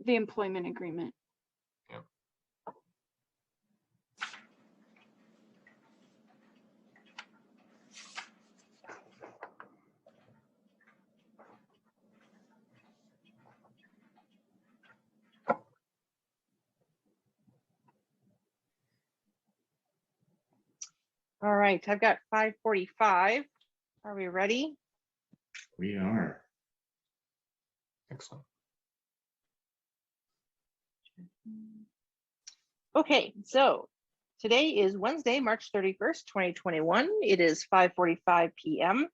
the employment agreement. Yep. All right, I've got 5:45. Are we ready? We are. Excellent. Okay, so today is Wednesday, March 31st, 2021. It is 5:45 p.m.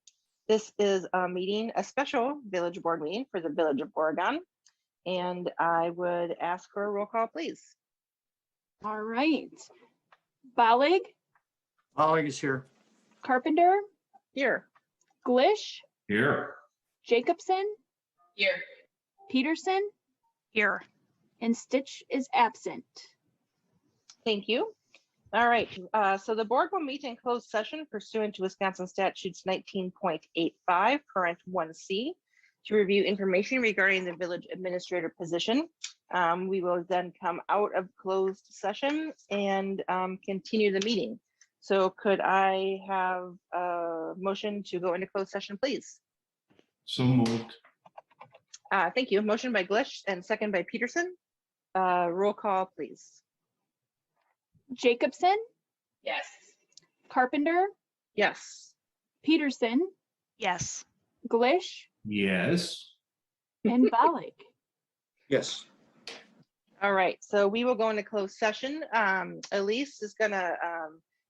This is a special village board meeting for the Village of Oregon. And I would ask for a roll call, please. All right. Ballig, Ballig is here. Carpenter, Here. Glish, Here. Jacobson, Here. Peterson, Here. and Stitch is absent. Thank you. All right, so the board will meet in closed session pursuant to Wisconsin statutes 19.85, parent 1C, to review information regarding the village administrator position. We will then come out of closed session and continue the meeting. So could I have a motion to go into closed session, please? So moved. Thank you. Motion by Glish and second by Peterson. Roll call, please. Jacobson, Yes. Carpenter, Yes. Peterson, Yes. Glish, Yes. and Ballig. Yes. All right, so we will go into closed session. Elise is gonna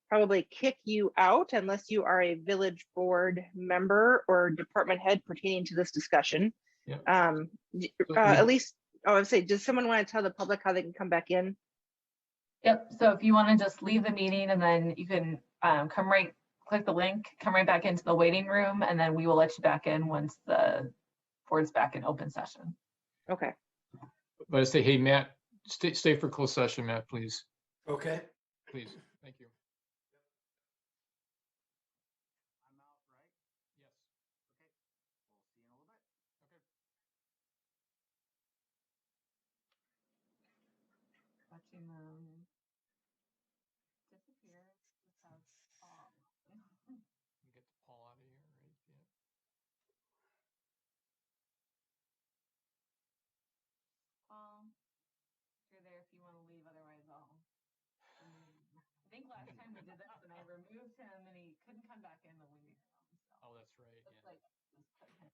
probably kick you out unless you are a village board member or department head pertaining to this discussion. Yeah. Elise, I would say, does someone want to tell the public how they can come back in? Yep, so if you want to just leave the meeting and then you can click the link, come right back into the waiting room, and then we will let you back in once the board's back in open session. Okay. But I say, hey, Matt, stay for closed session, Matt, please. Okay. Please. Thank you. I'm out, right? Yes. Okay. We'll see you in a little bit. Okay. Watching them disappear. Just have Get Paul out of here, right? Yeah. you're there if you want to leave, otherwise I'll. I think last time we did this and I removed him and he couldn't come back in the waiting room. So Oh, that's right. looks Yeah. like just put him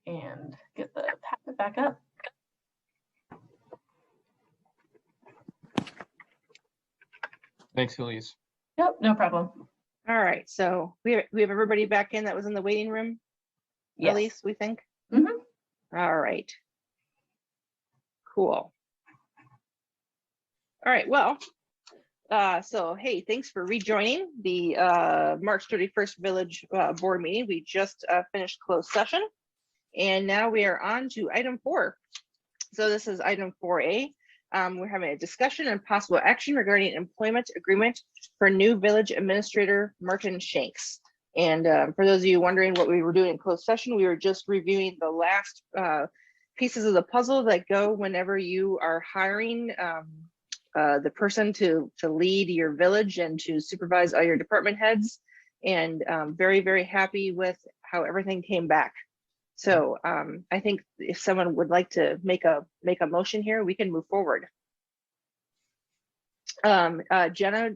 and get the packet back up. Thanks, Elise. Yep, no problem. All right, so we have everybody back in that was in the waiting room, Yes. Elise, we think? Mhm. All right. Cool. All right, well, so hey, thanks for rejoining the March 31st Village Board meeting. We just finished closed session, and now we are on to item 4. So this is item 4A. We're having a discussion and possible action regarding employment agreement for new village administrator Martin Shanks. And for those of you wondering what we were doing in closed session, we were just reviewing the last pieces of the puzzle that go whenever you are hiring the person to lead your village and to supervise all your department heads. And very, very happy with how everything came back. So I think if someone would like to make a motion here, we can move forward. Jenna,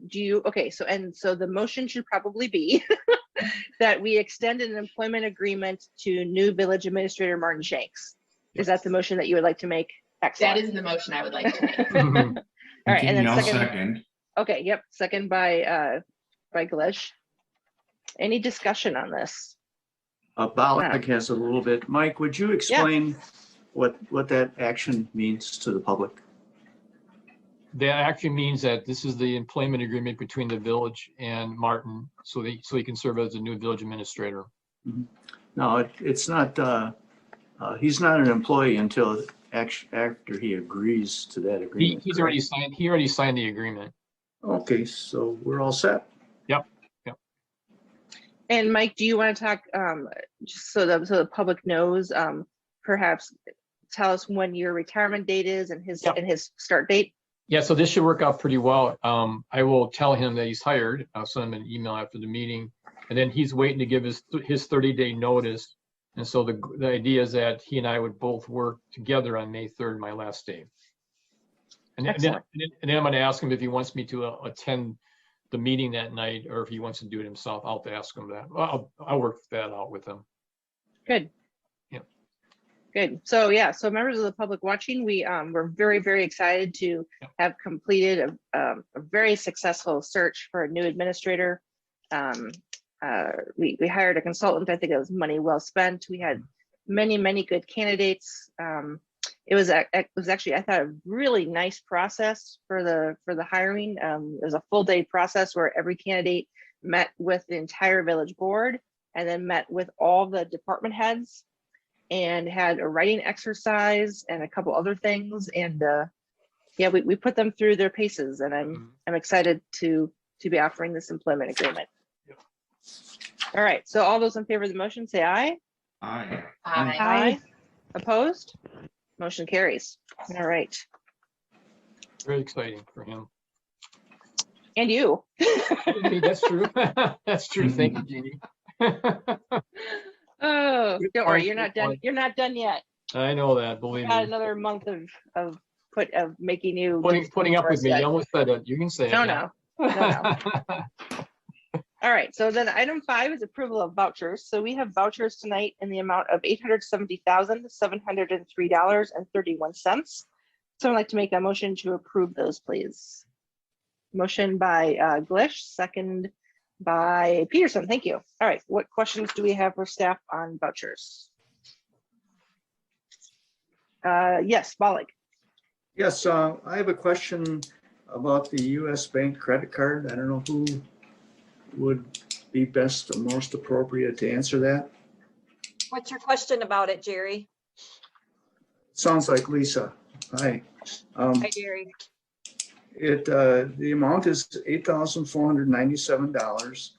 okay, so the motion should probably be that we extend an employment agreement to new village administrator Martin Shanks. Is that the motion that you would like to make? Excellent. That is the motion I would like to make. All right, and then I'll second. second. Okay, yep, second by Glish. Any discussion on this? Balak has a little bit. Mike, would you explain what that action means to the public? That actually means that this is the employment agreement between the village and Martin, so he can serve as a new village administrator. No, it's not. He's not an employee until after he agrees to that agreement. He's already signed. He already signed the agreement. Okay, so we're all set. Yep. And Mike, do you want to talk just so the public knows? Perhaps tell us when your retirement date is and his start date. Yeah, so this should work out pretty well. I will tell him that he's hired. I'll send him an email after the meeting, and then he's waiting to give his 30-day notice. And so the idea is that he and I would both work together on May 3rd, my last day. And then I'm going to ask him if he wants me to attend the meeting that night, or if he wants to do it himself. I'll have to ask him that. I'll work that out with him. Good. Yeah. Good. So yeah, so members of the public watching, we're very, very excited to have completed a very successful search for a new administrator. We hired a consultant. I think it was money well spent. We had many good candidates. It was actually, I thought, a really nice process for the hiring. It was a full day process where every candidate met with the entire village board and then met with all the department heads and had a writing exercise and a couple other things. And yeah, we put them through their paces, and I'm excited to be offering this employment agreement. All right, so all those in favor of the motion say aye. Aye. Aye. Opposed? Motion carries. All right. Very exciting for him. And you. Hey, that's true. That's true. Thank you, Jeannie. Oh, Good don't worry, point, you're not good done. point. You're not done yet. I know that. Believe Got me. another month of making you Putting up with me. You almost said it. You can say it. No, now. no. All right, so then item 5 is approval of vouchers. So we have vouchers tonight in the amount of $870,703.31. So I'd like to make a motion to approve those, please. Motion by Glish, second by Peterson. Thank you. All right, what questions do we have for staff on vouchers? Yes, Bollig. Yes, I have a question about the U.S. Bank credit card. I don't know who would be best or most appropriate to answer that. What's your question about it, Jerry? Sounds like Lisa. Hi. Hi, Jerry. The amount is $8,497,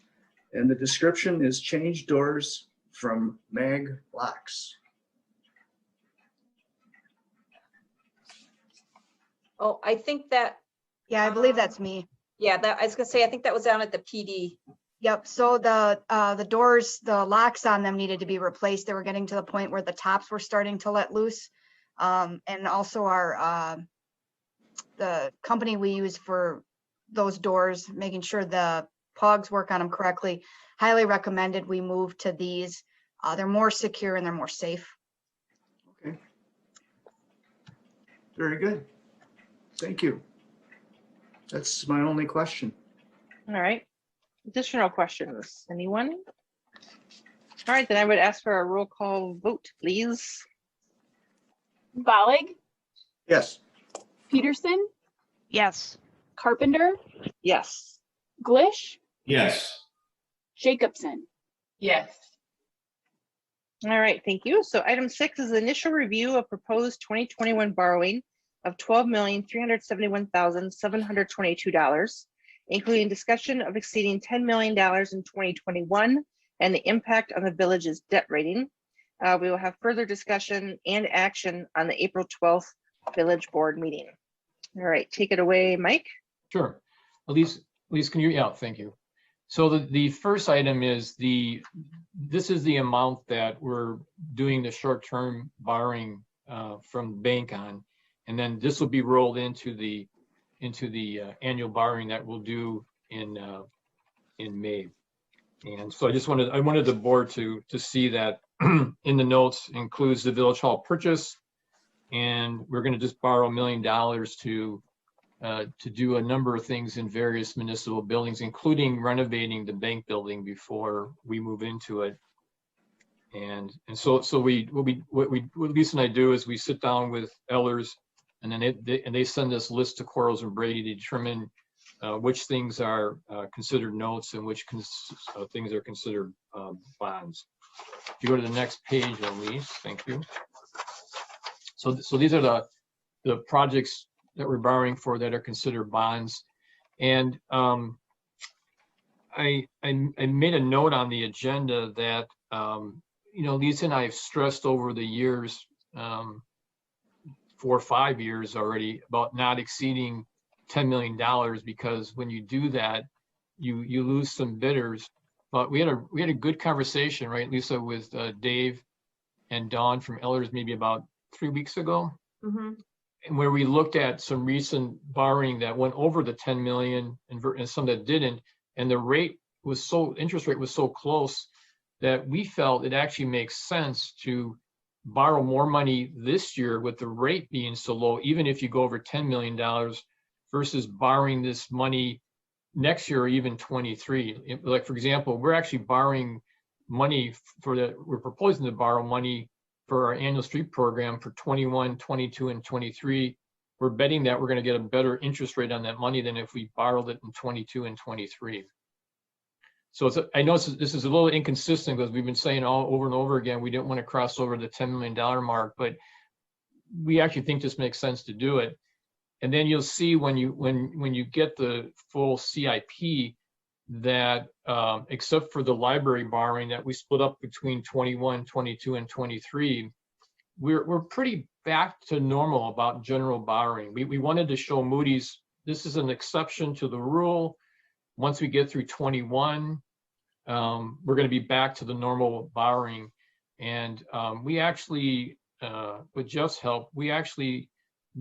and the description is change doors from mag locks. Oh, I think that, Yeah, I believe that's me. yeah, that I was gonna say, I think that was down at the PD. Yep. So the doors, the locks on them needed to be replaced. They were getting to the point where the tops were starting to let loose. And also the company we use for those doors, making sure the pogs work on them correctly, highly recommended we move to these. They're more secure and they're more safe. Very good. Thank you. That's my only question. All right. Additional questions, anyone? All right, then I would ask for a roll call vote, please. Valig, Yes. Peterson, Yes. Carpenter, Yes. Glish, Yes. Jacobson. Yes. All right, thank you. So item 6 is the initial review of proposed 2021 borrowing of $12,371,722, including discussion of exceeding $10 million in 2021 and the impact on the village's debt rating. We will have further discussion and action on the April 12th village board meeting. All right, take it away, Mike. Sure. Elise, can you, yeah, thank you. So the first item is this is the amount that we're doing the short-term borrowing from bank on. And then this will be rolled into the annual borrowing that we'll do in May. And so I wanted the board to see that in the notes includes the village hall purchase, and we're going to just borrow $1 million to do a number of things in various municipal buildings, including renovating the bank building before we move into it. And so what Lisa and I do is we sit down with Ellers, and then they send us lists to Quarles and Brady to determine which things are considered notes and which things are considered bonds. If you go to the next page, Elise, thank you. So these are the projects that we're borrowing for that are considered bonds. And I made a note on the agenda that, Lisa and I have stressed over the years, 4 or 5 years already, about not exceeding $10 million, because when you do that, you lose some bidders. But we had a good conversation, right, Lisa, with Dave and Dawn from Ellers maybe about 3 weeks ago. Mm-hmm. And where we looked at some recent borrowing that went over the 10 million and some that didn't, and the interest rate was so close that we felt it actually makes sense to borrow more money this year with the rate being so low, even if you go over $10 million, versus borrowing this money next year or even 23. Like, for example, we're actually borrowing money we're proposing to borrow money for our annual street program for 21, 22, and 23. We're betting that we're going to get a better interest rate on that money than if we borrowed it in 22 and 23. So I know this is a little inconsistent because we've been saying all over and over again, we didn't want to cross over the $10 million mark, but we actually think this makes sense to do it. And then you'll see when you get the full CIP that except for the library borrowing that we split up between 21, 22, and 23, we're pretty back to normal about general borrowing. We wanted to show Moody's this is an exception to the rule. Once we get through 21, we're going to be back to the normal borrowing. And we actually, with Jeff's help, we actually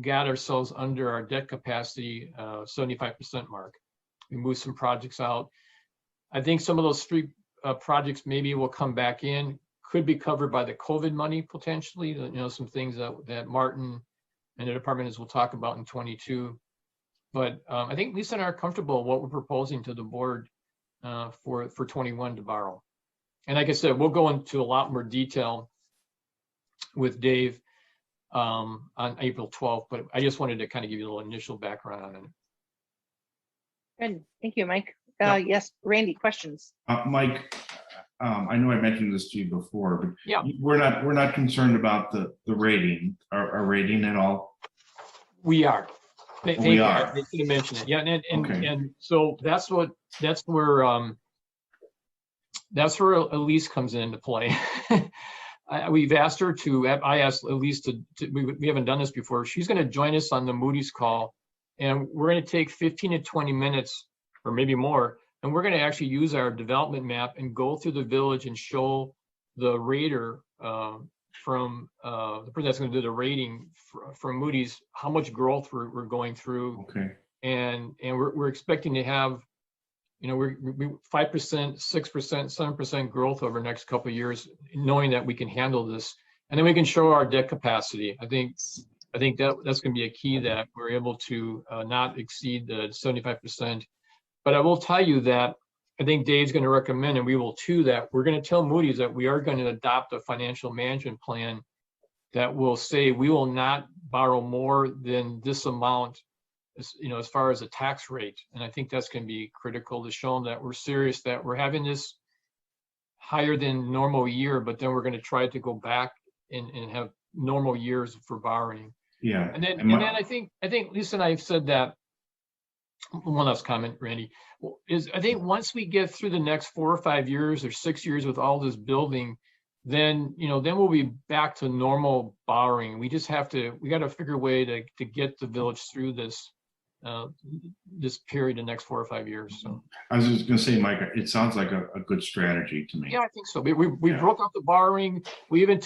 got ourselves under our debt capacity 75% mark. We moved some projects out. I think some of those street projects maybe will come back in, could be covered by the COVID money potentially, some things that Martin and the department heads will talk about in 22. But I think Lisa and I are comfortable what we're proposing to the board for 21 to borrow. And like I said, we'll go into a lot more detail with Dave on April 12th, but I just wanted to kind of give you a little initial background on it. Good, thank you, Mike. Yeah. Yes, Randy, questions? Mike, I know I mentioned this to you before, but Yeah. we're not concerned about the rating, our rating at all. We are. We are. I should have mentioned it. Yeah, Okay. and so that's where Elise comes into play. We've asked her to. I asked Elise to. We haven't done this before. She's going to join us on the Moody's call, and we're going to take 15 to 20 minutes, or maybe more, and we're going to actually use our development map and go through the village and show the rater from the person that's going to do the rating from Moody's how much growth we're going through. Okay. And we're expecting to have, we're 5%, 6%, 7% growth over the next couple of years, knowing that we can handle this. And then we can show our debt capacity. I think I think that's going to be a key, that we're able to not exceed the 75%. But I will tell you that I think Dave's going to recommend, and we will too, that we're going to tell Moody's that we are going to adopt a financial management plan that will say we will not borrow more than this amount, as far as a tax rate. And I think that's going to be critical to show them that we're serious, that we're having this higher than normal year, but then we're going to try to go back and have normal years for borrowing. Yeah. And then I think Lisa and I have said that. One last comment, Randy, is I think once we get through the next 4 or 5 years or 6 years with all this building, then we'll be back to normal borrowing. We just got to figure a way to get the village through this period, the next 4 or 5 years. So I was just gonna say, Mike, it sounds like a good strategy to me. yeah, I think so. We broke up the borrowing. We even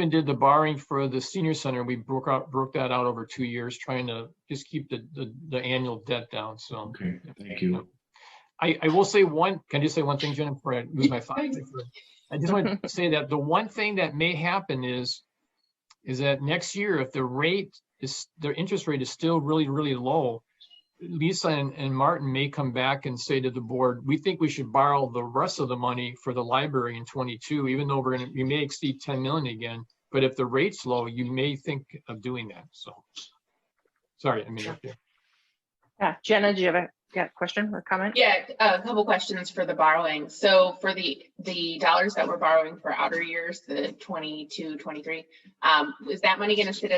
did the borrowing for the senior center. We broke that out over 2 years, trying to just keep the annual debt down. So Okay, thank you. I will say can I just say one thing, Jen, before I lose my thought? I just want to say that the one thing that may happen is that next year, if their interest rate is still really, really low, Lisa and Martin may come back and say to the board, we think we should borrow the rest of the money for the library in 22, even though we may exceed 10 million again. But if the rate's low, you may think of doing that. So sorry, I mean, Yeah, Jenna, do you have a question or comment? Yeah, a couple questions for the borrowing. So for the dollars that we're borrowing for outer years, the 22, 23, is that money going to sit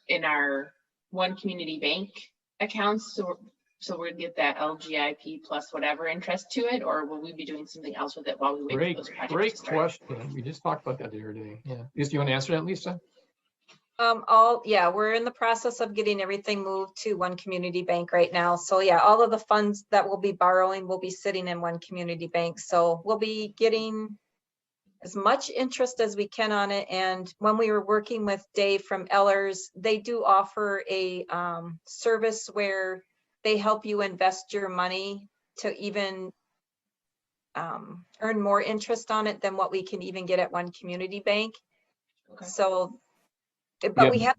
in our one community bank accounts? So we'll get that LGIP plus whatever interest to it, or will we be doing something else with it while we wait for those projects great to start? question. We just talked about that the other day. Yeah. Do you want to answer that, Lisa? We're in the process of getting everything moved to one community bank right now. So yeah, all of the funds that we'll be borrowing will be sitting in one community bank. So we'll be getting as much interest as we can on it. And when we were working with Dave from Ellers, they do offer a service where they help you invest your money to even earn more interest on it than what we can even get at one community bank. Okay. So but we have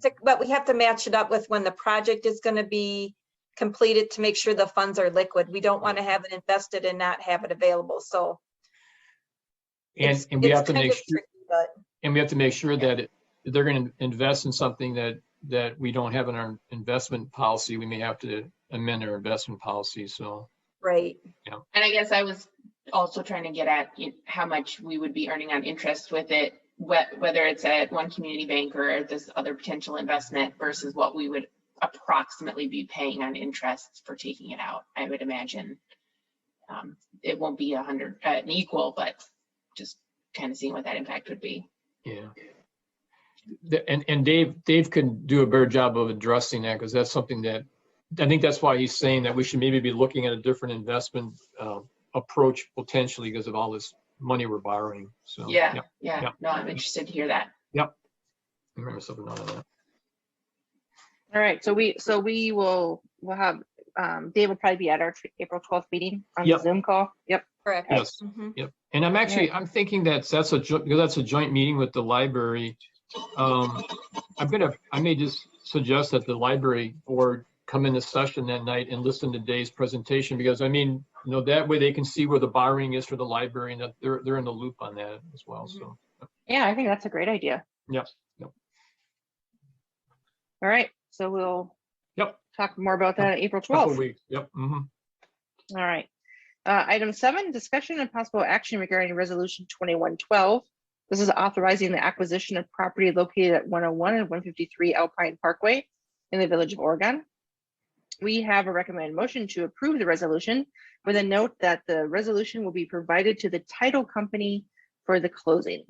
to match it up with when the project is going to be completed to make sure the funds are liquid. We don't want to have it invested and not have it available. So and we have to make sure, tricky, but and we have to make sure that they're going to invest in something that we don't have in our investment policy. We may have to amend our investment policy. So right. Yeah. And I guess I was also trying to get at how much we would be earning on interest with it, whether it's at one community bank or this other potential investment versus what we would approximately be paying on interest for taking it out. I would imagine it won't be 100 an equal, but just kind of seeing what that impact would be. Yeah. And Dave can do a better job of addressing that, because that's something that I think that's why he's saying that we should maybe be looking at a different investment approach potentially because of all this money we're borrowing. So Yeah. No, I'm interested to hear that. Yep. I remember something on that. All right, so we'll have Dave will probably be at our April 12th meeting on the Zoom call. Yep. Correct. Yes. Mhm. Yep. And I'm thinking that's a joint meeting with the library. I may just suggest that the library board come into session that night and listen to Dave's presentation, because I mean, that way they can see where the borrowing is for the library and that they're in the loop on that as well. So Yeah, I think that's a great idea. Yep. All right, so we'll talk more about that on April 12th. Couple weeks. Yep. Mm-hmm. All right. Item 7, discussion and possible action regarding resolution 2112. This is authorizing the acquisition of property located at 101 and 153 Alpine Parkway in the Village of Oregon. We have a recommended motion to approve the resolution with a note that the resolution will be provided to the title company for the closing.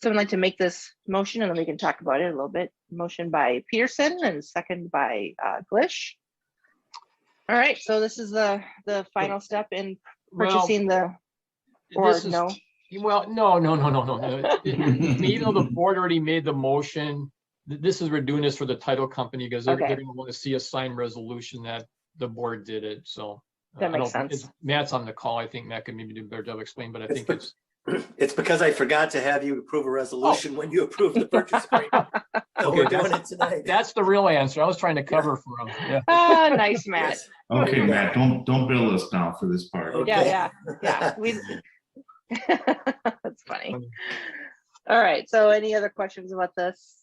Someone like to make this motion and then we can talk about it a little bit. Motion by Peterson and second by Glish. All right, so this is the final step in purchasing no. Well, no. Even though the board already made the motion, we're doing this for the title company because they're going to want to see a signed resolution that the board did it. So that makes sense. Matt's on the call. I think Matt could maybe do a better job explaining, but I think it's It's because I forgot to have you approve a resolution when you approved the purchase agreement. So Okay, we're doing it tonight. That's the real answer. I was trying to cover for him. Yeah. Ah, nice, Matt. Yes. Okay, Matt, don't bill us now for this part. Okay. Yeah. That's funny. All right, so any other questions about this?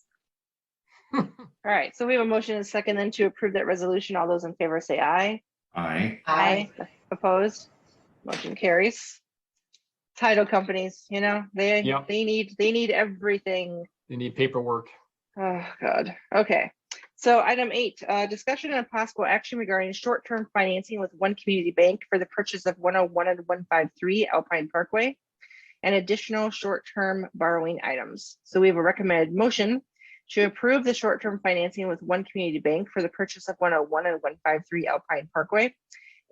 All right, so we have a motion and a second then to approve that resolution. All those in favor say aye. Aye. Aye. Opposed? Motion carries. Title companies, you know, they Yep. need everything. They need paperwork. Oh, God. Okay. So item 8, discussion and possible action regarding short-term financing with One Community Bank for the purchase of 101 and 153 Alpine Parkway and additional short-term borrowing items. So we have a recommended motion to approve the short-term financing with One Community Bank for the purchase of 101 and 153 Alpine Parkway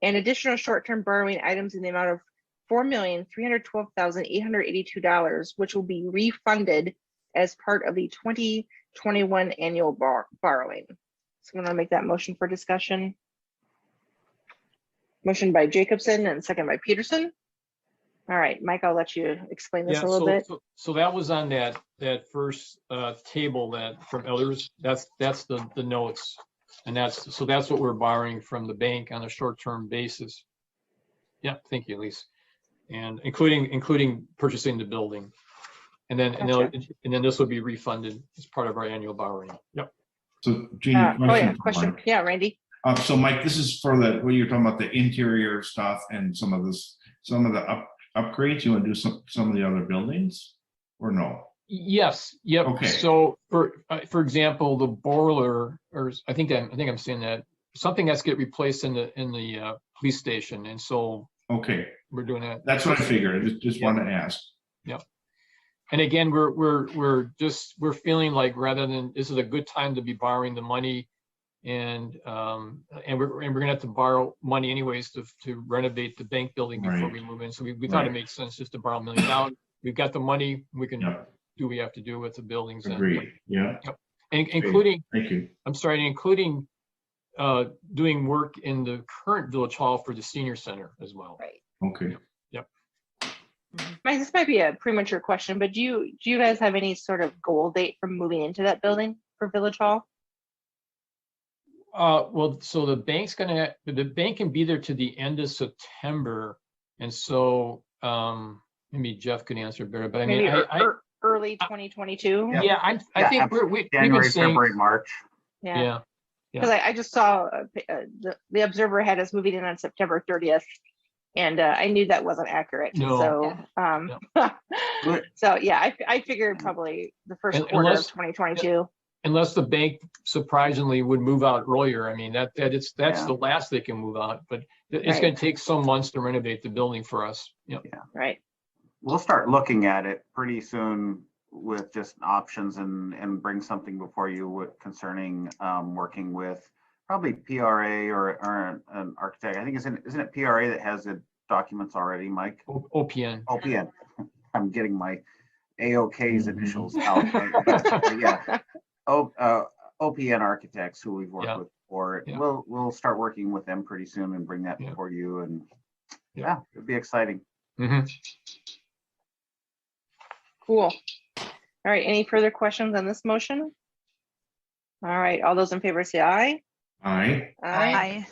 and additional short-term borrowing items in the amount of $4,312,882, which will be refunded as part of the 2021 annual borrowing. So I'm going to make that motion for discussion. Motion by Jacobson and second by Peterson. All right, Mike, I'll let you explain this Yeah, a little bit. so that was on that first table that from others. That's the notes, and that's what we're borrowing from the bank on a short-term basis. Yeah, thank you, Elise, and including purchasing the building, and then this will be refunded as part of our annual borrowing. Yep. So Jeannie, question. Yeah, Randy. So Mike, this is for what you're talking about, the interior stuff and some of the upgrades. You want to do some of the other buildings or no? Yes. Yep. Okay. So for example, the boiler, or I think I'm saying that something has to get replaced in the police station, and so okay, we're doing that. That's what I figured. I just wanted to ask. Yep. And again, we're feeling like rather than this is a good time to be borrowing the money, and we're gonna have to borrow money anyways to renovate the bank building before we move in. So we thought it made sense just to borrow $1 million. We've got the money. We can do what we have to do with the buildings. Agreed. Yeah. Yep. And including. Thank you. I'm sorry, including doing work in the current village hall for the senior center as well. Right. Okay. Yep. Mike, this might be a premature question, but do you guys have any sort of goal date for moving into that building for Village Hall? Well, so the bank can be there to the end of September, and so maybe Jeff could answer better. But I mean, maybe early 2022. Yeah, I think January, February, March. Yeah. Because I just saw the Observer had us moving in on September 30th, and I knew that wasn't accurate. No. So, so yeah, I figured probably the first quarter of 2022. Unless the bank surprisingly would move out earlier. I mean, that's the last they can move out, but it's going to take some months to renovate the building for us. Yep. Yeah. Right. We'll start looking at it pretty soon with just options and bring something before you concerning working with probably PRA or an architect. I think isn't it PRA that has the documents already, Mike? OPN. OPN. I'm getting my AOK's initials out. Yeah. OPN architects who we've worked with before. Yeah. We'll start working with them pretty soon and bring that before you, and it'll be exciting. Mm-hmm. Cool. All right, any further questions on this motion? All right, all those in favor say aye. Aye. Aye.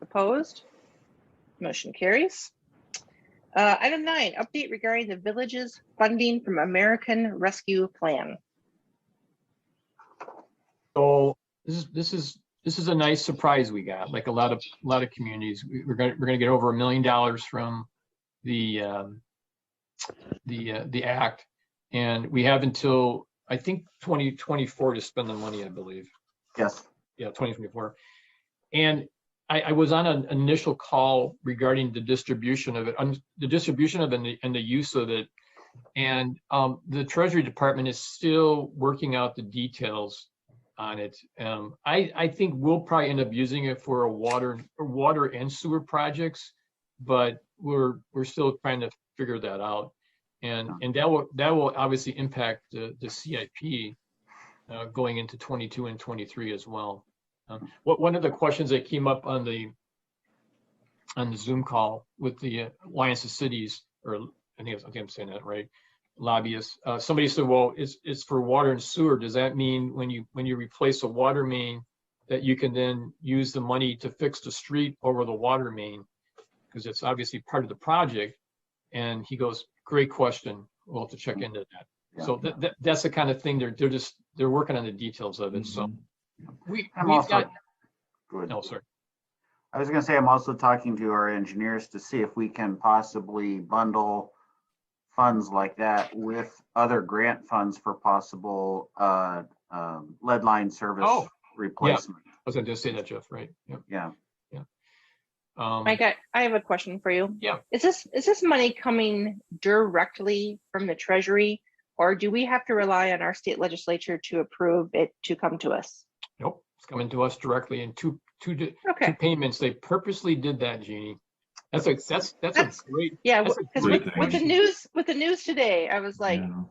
Opposed? Motion carries. Item 9, update regarding the village's funding from American Rescue Plan. So this is a nice surprise we got. Like a lot of communities, we're gonna get over $1 million from the act, and we have until I think 2024 to spend the money, I believe. Yes. Yeah, 2024. And I was on an initial call regarding the distribution of it, and the use of it, and the Treasury Department is still working out the details on it. I think we'll probably end up using it for water and sewer projects, but we're still trying to figure that out, and that will obviously impact the CIP going into 22 and 23 as well. One of the questions that came up on the Zoom call with the Alliance of Cities, or think I'm saying that right, lobbyists. Somebody said, well, it's for water and sewer. Does that mean when you replace a water main that you can then use the money to fix the street over the water main? Because it's obviously part of the project. And he goes, great question. We'll have to check into that. Yeah. So that's the kind of thing they're working on the details of it. So we've also- got, Good. no, sorry. I was gonna say, I'm also talking to our engineers to see if we can possibly bundle funds like that with other grant funds for possible lead line service Oh, replacement. I was gonna just say that, Jeff, right? Yep. Yeah. Mike, I have a question for you. Yeah. Is this money coming directly from the treasury, or do we have to rely on our state legislature to approve it to come to us? Nope, it's coming to us directly in two Okay. payments. They purposely did that, Jeannie. That's a great. Yeah, that's a because great with the news today, I was like, Yeah.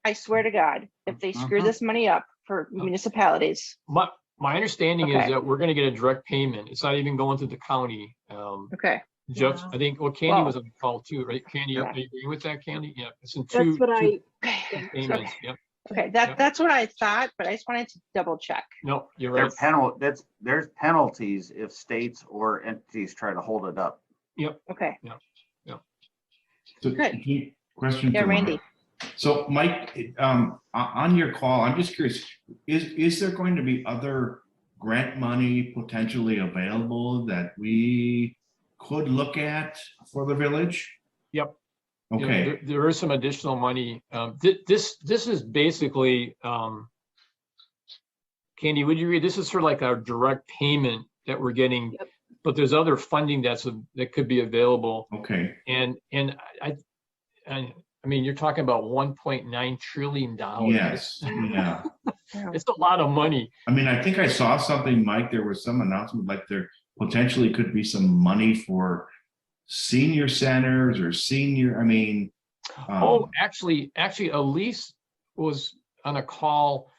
I swear to God, if they screw Mhm. this money up for municipalities. My understanding is Okay. that we're gonna get a direct payment. It's not even going to the county. Okay. Jeff, Wow. I think, well, Candy Well, was on the call too, right? Candy, yeah. are you agree with that, Candy? Yeah, it's in That's two what I, payments. Yep. Okay, Yeah. that's what I thought, but I just wanted to double check. No, you're right. There's penalties if states or entities try to hold it up. Yep. Okay. So, Good. question Yeah, for Randy. Mike. So Mike, on your call, I'm just curious, is there going to be other grant money potentially available that we could look at for the village? Yep. You know, Okay, there is some additional money. This is basically, Candy, would you read? This is sort of like our direct payment that we're getting, Yep. but there's other funding that could be available. okay, And I mean, you're talking about $1.9 trillion. yes, yeah. It's a lot of money. I mean, I think I saw something, Mike, there was some announcement, like there potentially could be some money for senior centers or I mean. Oh, actually, Elise was on a call.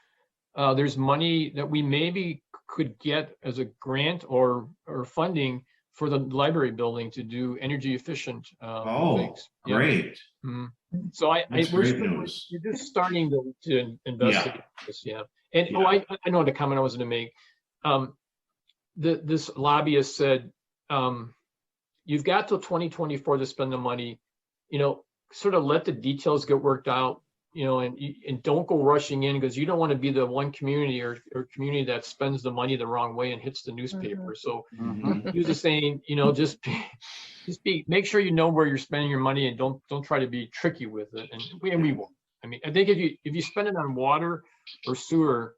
There's money that we maybe could get as a grant or funding for the library building to do energy efficient Oh, things. Yeah. great. Mhm. So That's we're great news. just starting to investigate this. Yeah. And I know the comment I was going to make. This lobbyist said, you've got till 2024 to spend the money, sort of let the details get worked out, and don't go rushing in, because you don't want to be the one community or community that spends the money the wrong way and hits the newspaper. So Mhm. he was just saying, make sure you know where you're spending your money, and don't try to be tricky with it. And we won't. I mean, I think if you spend it on water or sewer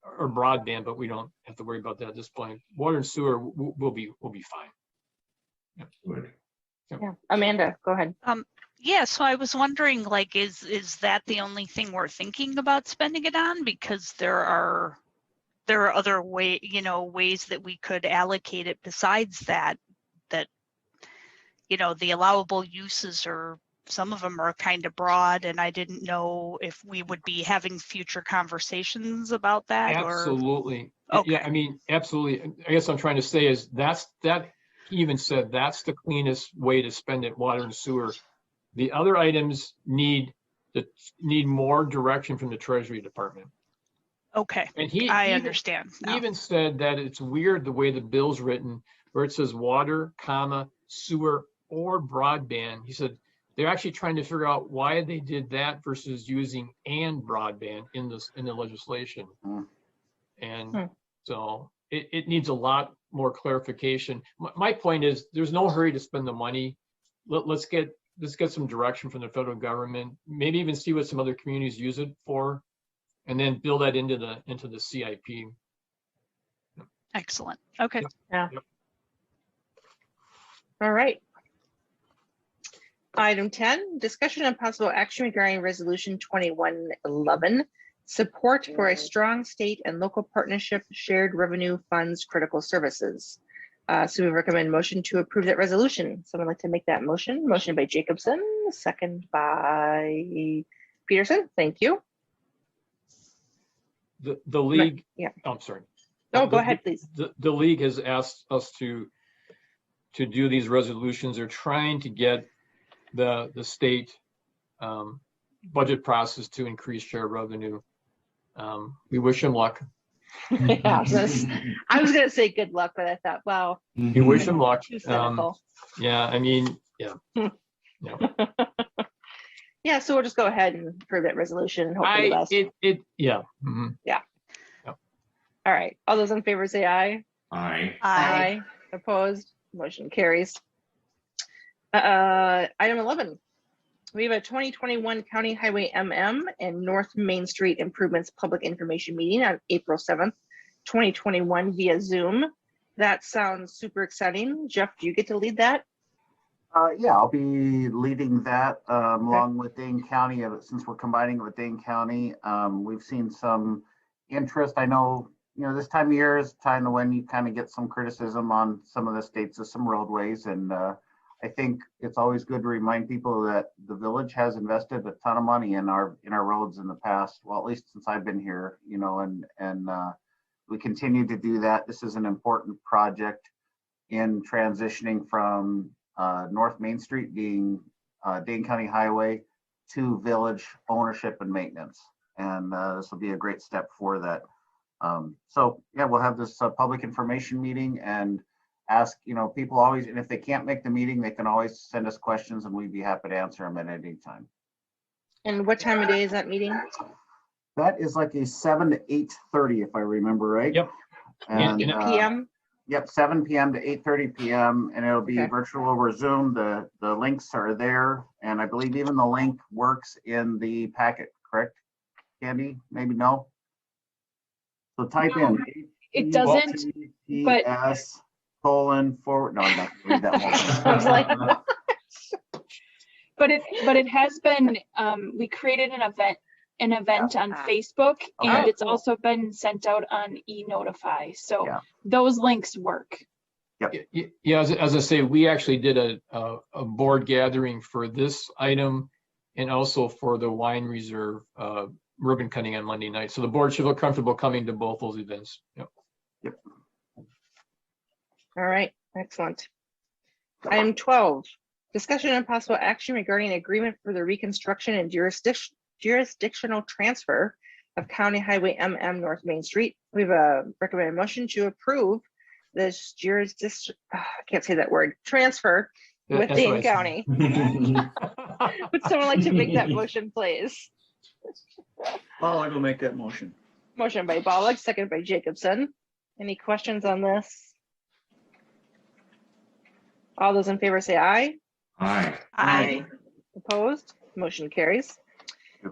or broadband, but we don't have to worry about that at this point. Water and sewer will be fine. Good. Yeah. Amanda, go ahead. Yeah, so I was wondering, like, is that the only thing we're thinking about spending it on? Because there are other ways that we could allocate it besides that, the allowable uses are, some of them are kind of broad, and I didn't know if we would be having future conversations about that. Absolutely. Okay. Yeah, I mean, absolutely. I guess I'm trying to say is he even said that's the cleanest way to spend it, water and sewer. The other items need more direction from the Treasury Department. Okay, And I understand He now. even said that it's weird the way the bill's written, where it says water, sewer, or broadband. He said they're actually trying to figure out why they did that versus using and broadband in the legislation. Hmm. And so it needs a lot more clarification. My point is, there's no hurry to spend the money. Let's get some direction from the federal government, maybe even see what some other communities use it for, and then build that into the CIP. Excellent. Okay. Yeah. Yep. All right. Item 10, discussion and possible action regarding resolution 2111, support for a strong state and local partnership, shared revenue funds, critical services. So we recommend motion to approve that resolution. Someone like to make that motion? Motion by Jacobson, second by Peterson. Thank you. The league. Yeah. Oh, I'm sorry. Oh, go ahead, please. The league has asked us to do these resolutions. They're trying to get the state budget process to increase share revenue. We wish him luck. Yeah, I was gonna say good luck, but I thought, wow, We wish him luck. too cynical. Yeah, I mean, yeah. Yeah, so we'll just go ahead and approve that resolution and hope for the best. Yeah. Mhm. All right, all those in favor say aye. Aye. Opposed, motion carries. Item 11. We have a 2021 County Highway MM and North Main Street Improvements Public Information Meeting on April 7th, 2021 via Zoom. That sounds super exciting. Jeff, do you get to lead that? Yeah, I'll be leading that along with Dane County. Since we're combining it with Dane County, we've seen some interest. I know, this time of year is time when you kind of get some criticism on some of the states of some roadways. And I think it's always good to remind people that the village has invested a ton of money in our roads in the past. Well, at least since I've been here, and we continue to do that. This is an important project in transitioning from North Main Street being Dane County Highway to village ownership and maintenance. And this will be a great step for that. So yeah, we'll have this public information meeting and ask, people always, and if they can't make the meeting, they can always send us questions and we'd be happy to answer them at any time. And what time of day is that meeting? That is like a 7 to 8:30, if I remember right. Yep. And, PM? Yep, 7 p.m. to 8:30 p.m. and it'll be Okay. virtual over Zoom. The links are there, and I believe even the link works in the packet. Correct, Candy? Maybe no. So type in. It doesn't, but- APS:// No, I'm not gonna read that I was like, one. but it has been, we created an event on Facebook, and it's cool. also been sent out on e-notify. So Yeah. those links work. Yeah, as I say, we actually did a board gathering for this item and also for the wine reserve ribbon cutting on Monday night. So the board should feel comfortable coming to both those events. Yep. all right, excellent. Item 12, discussion and possible action regarding agreement for the reconstruction and jurisdictional transfer of County Highway MM North Main Street. We have a recommended motion to approve this I can't say that word, transfer with That's Dane right. County. Would someone like to make that motion, please? Well, I will make that motion. Motion by Bollig, second by Jacobson. Any questions on this? All those in favor say aye. Aye. Opposed? Motion carries.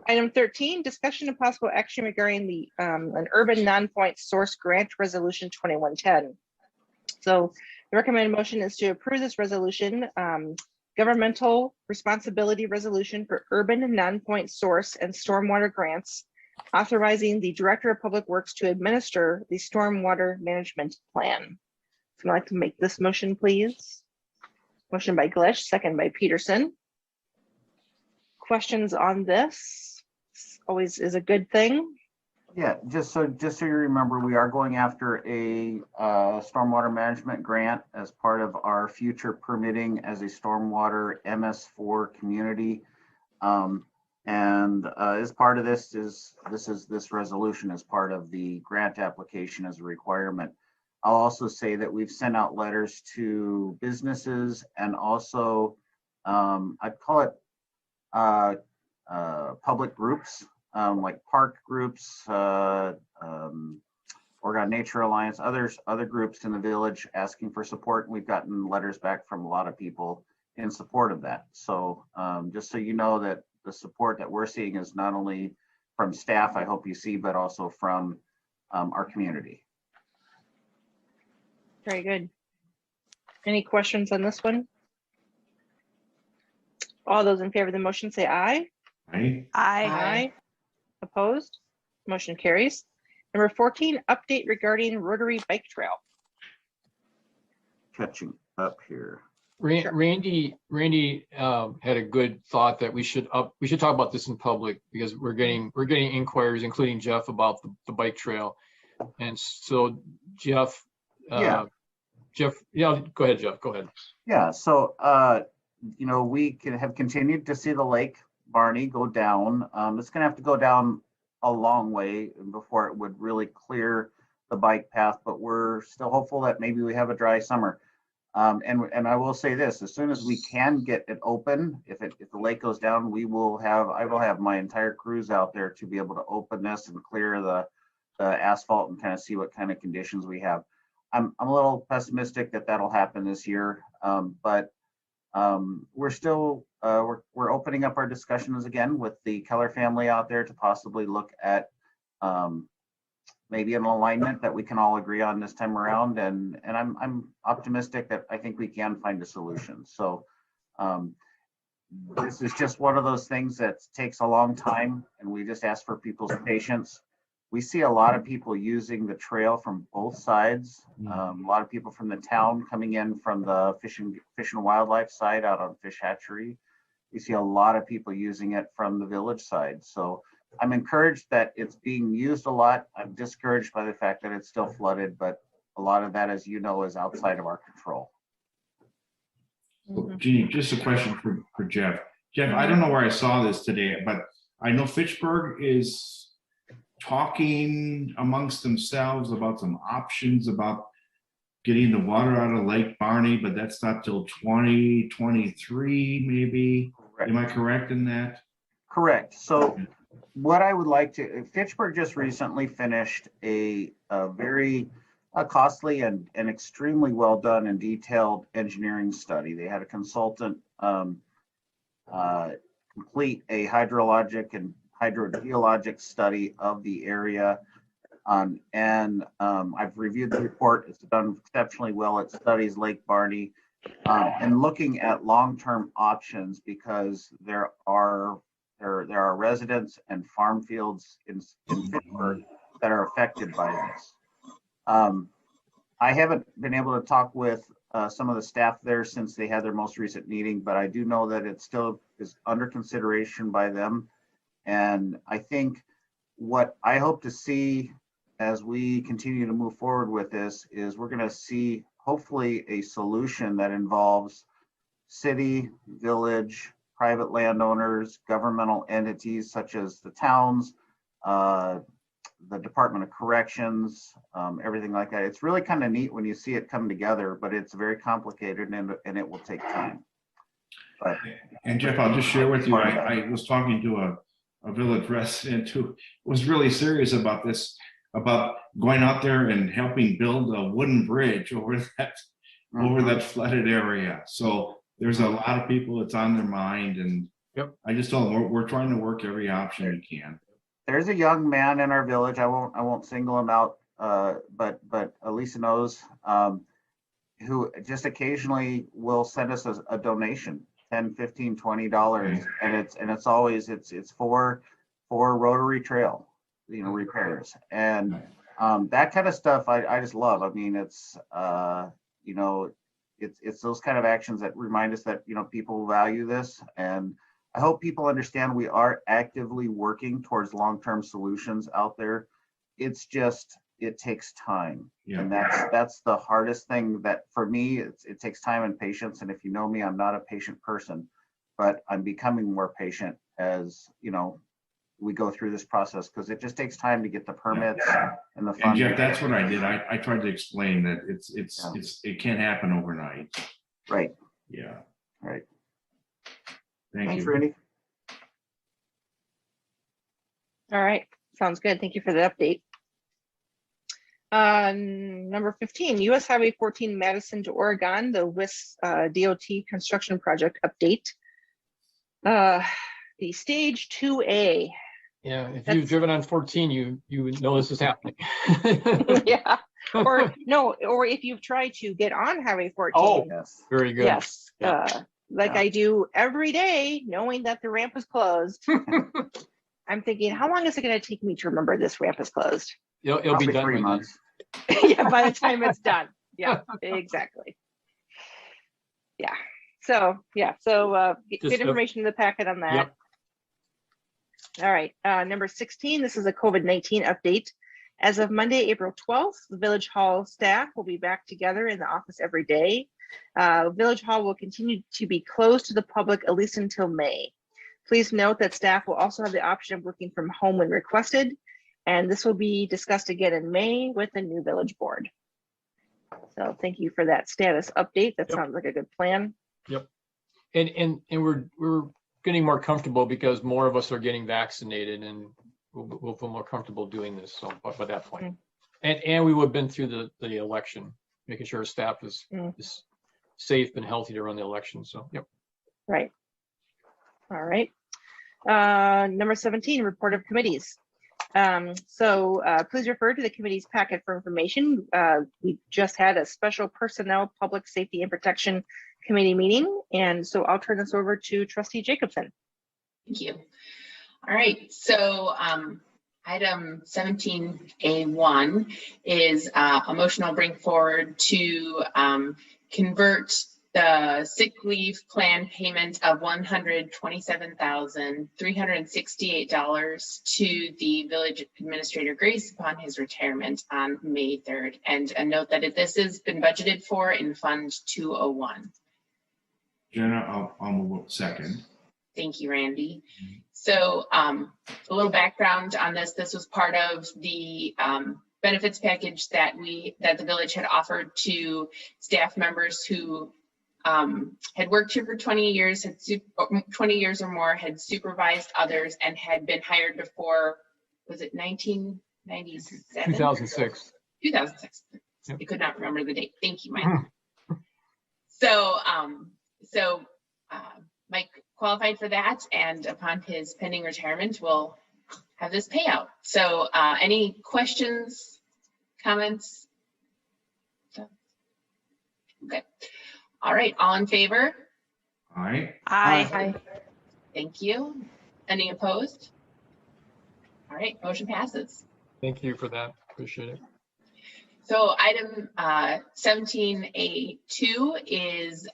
Item 13, discussion and possible action regarding the an urban non-point source grant resolution 2110. So the recommended motion is to approve this resolution, governmental responsibility resolution for urban and non-point source and stormwater grants, authorizing the Director of Public Works to administer the stormwater management plan. So I'd like to make this motion, please. Motion by Glish, second by Peterson. Questions on this? Always is a good thing. Yeah, just so you remember, we are going after a stormwater management grant as part of our future permitting as a stormwater MS4 community. And as part of this resolution as part of the grant application as a requirement. I'll also say that we've sent out letters to businesses and also I'd call it public groups, like park groups, Oregon Nature Alliance, other groups in the village asking for support. And we've gotten letters back from a lot of people in support of that. So just so you know that the support that we're seeing is not only from staff, I hope you see, but also from our community. Very good. Any questions on this one? All those in favor of the motion say aye. Aye. Opposed? Motion carries. Number 14, update regarding Rotary Bike Trail. Catching up here. Randy had a good thought that we should talk about this in public because we're getting inquiries, including Jeff, about the bike trail. And so Jeff, Yeah. Go ahead, Jeff, go ahead. Yeah, so we have continued to see the lake Barney go down. It's gonna have to go down a long way before it would really clear the bike path, but we're still hopeful that maybe we have a dry summer. And I will say this, as soon as we can get it open, if the lake goes down, I will have my entire crews out there to be able to open this and clear the asphalt and kind of see what kind of conditions we have. I'm a little pessimistic that that'll happen this year, but we're still we're opening up our discussions again with the Keller family out there to possibly look at maybe an alignment that we can all agree on this time around, and I'm optimistic that I think we can find a solution. So this is just one of those things that takes a long time, and we just ask for people's patience. We see a lot of people using the trail from both sides. A lot of people from the town coming in from the fish and wildlife side out on Fish Hatchery. We see a lot of people using it from the village side. So I'm encouraged that it's being used a lot. I'm discouraged by the fact that it's still flooded, but a lot of that, as you know, is outside of our control. Jeannie, just a question for Jeff. Jeff, I don't know where I saw this today, but I know Fitchburg is talking amongst themselves about some options about getting the water out of Lake Barney, but that's not till 2023, maybe. Correct. Am I correct in that? Correct. So what I would like to, Fitchburg just recently finished a very costly and extremely well done and detailed engineering study. They had a consultant complete a hydrologic and hydrogeologic study of the area. And I've reviewed the report. It's done exceptionally well. It studies Lake Barney and looking at long-term options, because there are residents and farm fields in Fitchburg that are affected by this. I haven't been able to talk with some of the staff there since they had their most recent meeting, but I do know that it still is under consideration by them. And I think what I hope to see as we continue to move forward with this is we're going to see hopefully a solution that involves city, village, private landowners, governmental entities such as the towns, the Department of Corrections, everything like that. It's really kind of neat when you see it come together, but it's very complicated and it will take time. But, and Jeff, I'll just share with you, I was talking to a village resident who was really serious about this, about going out there and helping build a wooden bridge over that flooded area. So there's a lot of people that's on their mind, and I just told them we're trying to work every option we can. There's a young man in our village. I won't single him out, but Elisa knows, who just occasionally will send us a donation, $10, $15, $20, and it's always for Rotary Trail, repairs, and that kind of stuff I just love. I mean, it's it's those kind of actions that remind us that people value this, and I hope people understand we are actively working towards long-term solutions out there. It's just, it takes time. Yeah. And that's the hardest thing that for me, it takes time and patience. And if you know me, I'm not a patient person, but I'm becoming more patient as, we go through this process, because it just takes time to get the permits and the funding. And Jeff, that's what I did. I tried to explain that it can't happen overnight. Right. Yeah. Right. Thanks, Randy. All right, sounds good. Thank you for the update. Number 15, US Highway 14 Madison to Oregon, the WIS DOT construction project update. The stage 2A. Yeah, if you've driven on 14, you know this is happening. Yeah, or if you've tried to get on Highway 14. Oh, yes, very good. Yes, I do every day, knowing that the ramp is closed. I'm thinking, how long is it going to take me to remember this ramp is closed? It'll be done 3 months. Yeah, by the time it's done. Yeah, exactly. Yeah. So good information in the packet on that. Yep. All right, number 16, this is a COVID-19 update. As of Monday, April 12th, the Village Hall staff will be back together in the office every day. Village Hall will continue to be closed to the public at least until May. Please note that staff will also have the option of working from home when requested, and this will be discussed again in May with the new village board. So thank you for that status update. That sounds like a good plan. Yep. And we're getting more comfortable because more of us are getting vaccinated, and we'll feel more comfortable doing this. So by that point, and we would have been through the election, making sure our staff is safe and healthy to run the election. So yep. Right. All right. Number 17, report of committees. Please refer to the committee's packet for information. We just had a special personnel, public safety and protection committee meeting. And so I'll turn this over to Trustee Jacobson. Thank you. All right. So item 17A1 is a motion I'll bring forward to convert the sick leave plan payment of $127,368 to the village administrator Grace upon his retirement on May 3rd. And a note that this has been budgeted for in Fund 201. Jenna, I'll move up second. Thank you, Randy. So a little background on this. This was part of the benefits package that the village had offered to staff members who had worked here for 20 years, 20 years or more, had supervised others, and had been hired before, was it 1997? 2006. 2006. Yep. I could not remember the date. Thank you, Mike. So Mike qualified for that, and upon his pending retirement, we'll have this payout. So any questions, comments? Okay. All right, all in favor? Aye. Aye. Thank you. Any opposed? All right, motion passes. Thank you for that. Appreciate it. So item 17A2 is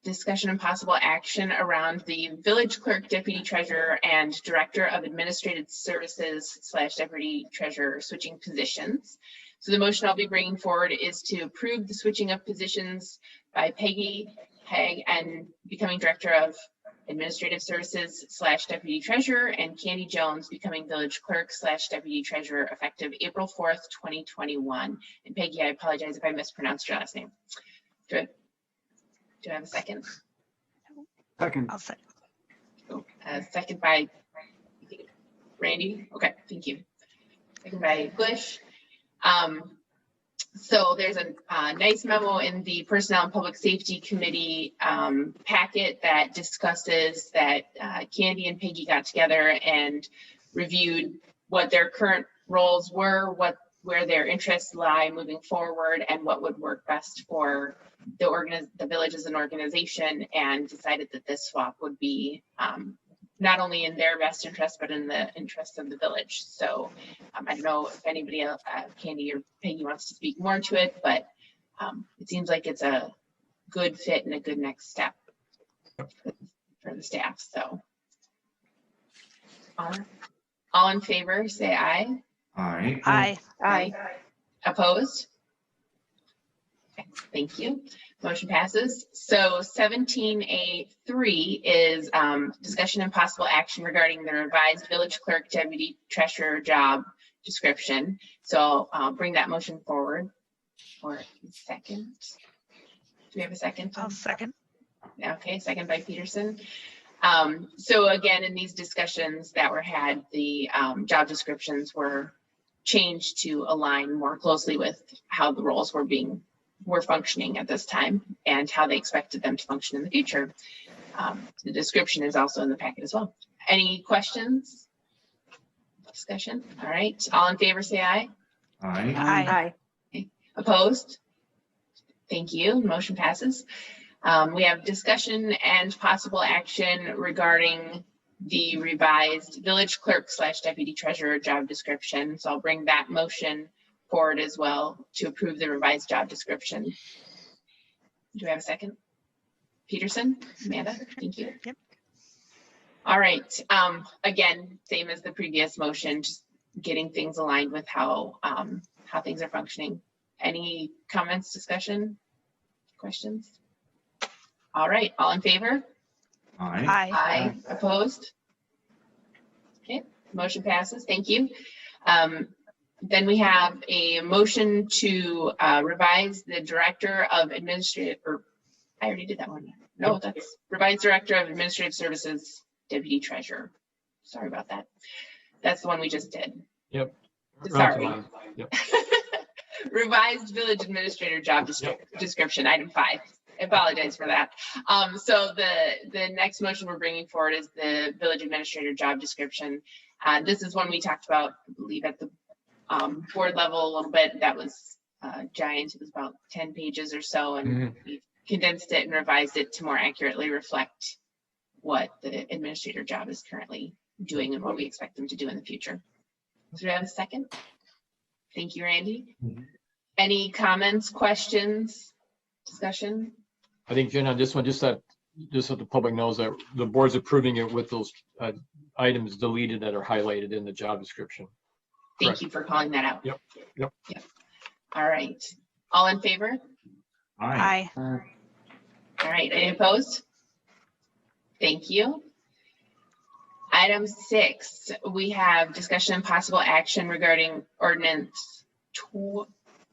discussion and possible action around the village clerk, deputy treasurer, and director of administrative services / deputy treasurer switching positions. So the motion I'll be bringing forward is to approve the switching of positions by Peggy Haig and becoming director of administrative services / deputy treasurer, and Candy Jones becoming village clerk / deputy treasurer effective April 4th, 2021. And Peggy, I apologize if I mispronounced your last name. Do I have a second? Second. I'll say. Second by Randy. Okay, thank you. Second by Glish. So there's a nice memo in the Personnel and Public Safety Committee packet that discusses that Candy and Peggy got together and reviewed what their current roles were, where their interests lie moving forward, and what would work best for the village as an organization, and decided that this swap would be not only in their best interest, but in the interest of the village. So I don't know if anybody else, Candy or Peggy, wants to speak more to it, but it seems like it's a good fit and a good next step for the staff. So all in favor, say aye. Aye. Aye. Aye. Opposed? Okay, thank you. Motion passes. So 17A3 is discussion and possible action regarding the revised village clerk deputy treasurer job description. So I'll bring that motion forward for a second. Do we have a second? I'll second. Okay, second by Peterson. So again, in these discussions that were had, the job descriptions were changed to align more closely with how the roles were functioning at this time and how they expected them to function in the future. The description is also in the packet as well. Any questions? Discussion? All right. All in favor, say aye. Aye. Aye. Okay. Opposed? Thank you. Motion passes. We have discussion and possible action regarding the revised village clerk / deputy treasurer job description. So I'll bring that motion forward as well to approve the revised job description. Do we have a second? Peterson, Amanda, thank you. Yep. All right. Again, same as the previous motion, just getting things aligned with how things are functioning. Any comments, discussion, questions? All right. All in favor? Aye. Aye. Opposed? Okay, motion passes. Thank you. Then we have a motion to revise the Director of Administrative, or I already did that one. No, that's revise Director of Administrative Services, Deputy Treasurer. Sorry about that. That's the one we just did. Yep. Sorry. Yep. Revised Village Administrator job description, item 5. I apologize for that. So the next motion we're bringing forward is the Village Administrator job description. This is one we talked about, I believe, at the board level a little bit. That was giant. It was about 10 pages or so, and we've condensed it and revised it to more accurately reflect what the administrator job is currently doing and what we expect them to do in the future. So do I have a second? Thank you, Randy. Any comments, questions, discussion? I think, Jen, on this one, just so the public knows that the board's approving it with those items deleted that are highlighted in the job description. Thank you for calling that out. Yep. All right. All in favor? Aye. All right. Any opposed? Thank you. Item 6, we have discussion and possible action regarding Ordinance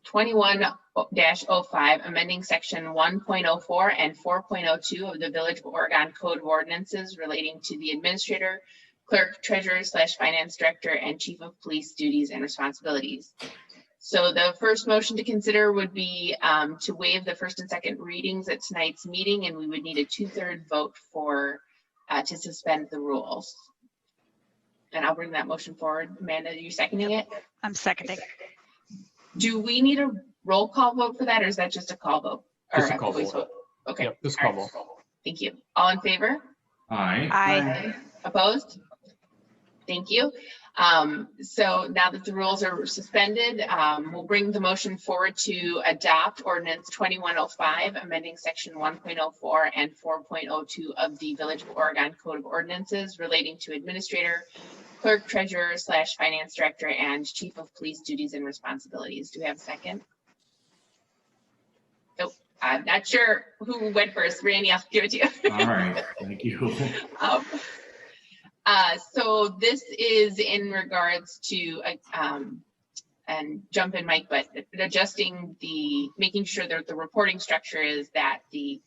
21-05, amending section 1.04 and 4.02 of the Village of Oregon Code of Ordinances relating to the administrator, clerk, treasurer / finance director, and chief of police duties and responsibilities. So the first motion to consider would be to waive the first and second readings at tonight's meeting, and we would need a 2/3 vote for to suspend the rules. And I'll bring that motion forward. Amanda, are you seconding it? I'm seconding. Do we need a roll call vote for that, or is that just a call vote? Just Or a call voice vote. Okay. Yep, just All call right. vote. Thank you. All in favor? Aye. Aye. Opposed? Thank you. So now that the rules are suspended, we'll bring the motion forward to adopt Ordinance 2105, amending section 1.04 and 4.02 of the Village of Oregon Code of Ordinances relating to administrator, clerk, treasurer / finance director, and chief of police duties and responsibilities. Do we have a second? Nope. I'm not sure who went first. Randy, I'll give it to you. All right, thank you. So this is in regards to, and jump in, Mike, but adjusting making sure that the reporting structure is that the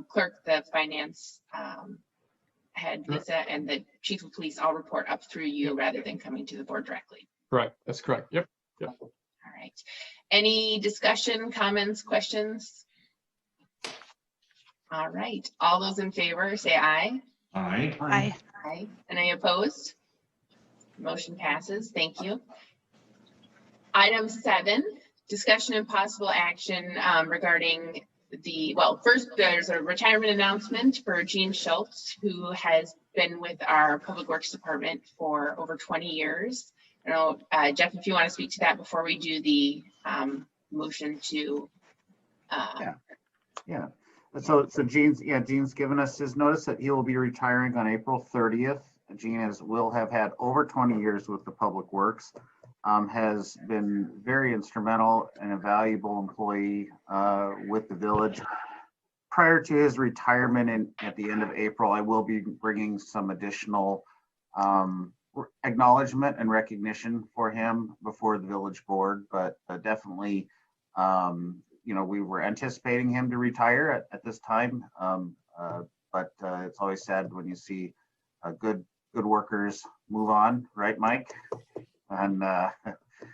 clerk, the finance head, Lisa, and the chief of police all report up through you rather than coming to the board directly. Correct. That's correct. Yep. All right. Any discussion, comments, questions? All right. All those in favor say aye. Aye. Aye. Aye. And any opposed? Motion passes. Thank you. Item 7, discussion and possible action regarding first there's a retirement announcement for Gene Schultz, who has been with our Public Works Department for over 20 years. I don't know, Jeff, if you want to speak to that before we do the motion to. Yeah. So Gene's given us his notice that he will be retiring on April 30th. Gene will have had over 20 years with the Public Works, has been very instrumental and a valuable employee with the village. Prior to his retirement at the end of April, I will be bringing some additional acknowledgement and recognition for him before the village board, but definitely we were anticipating him to retire at this time, but it's always sad when you see good workers move on, right, Mike? And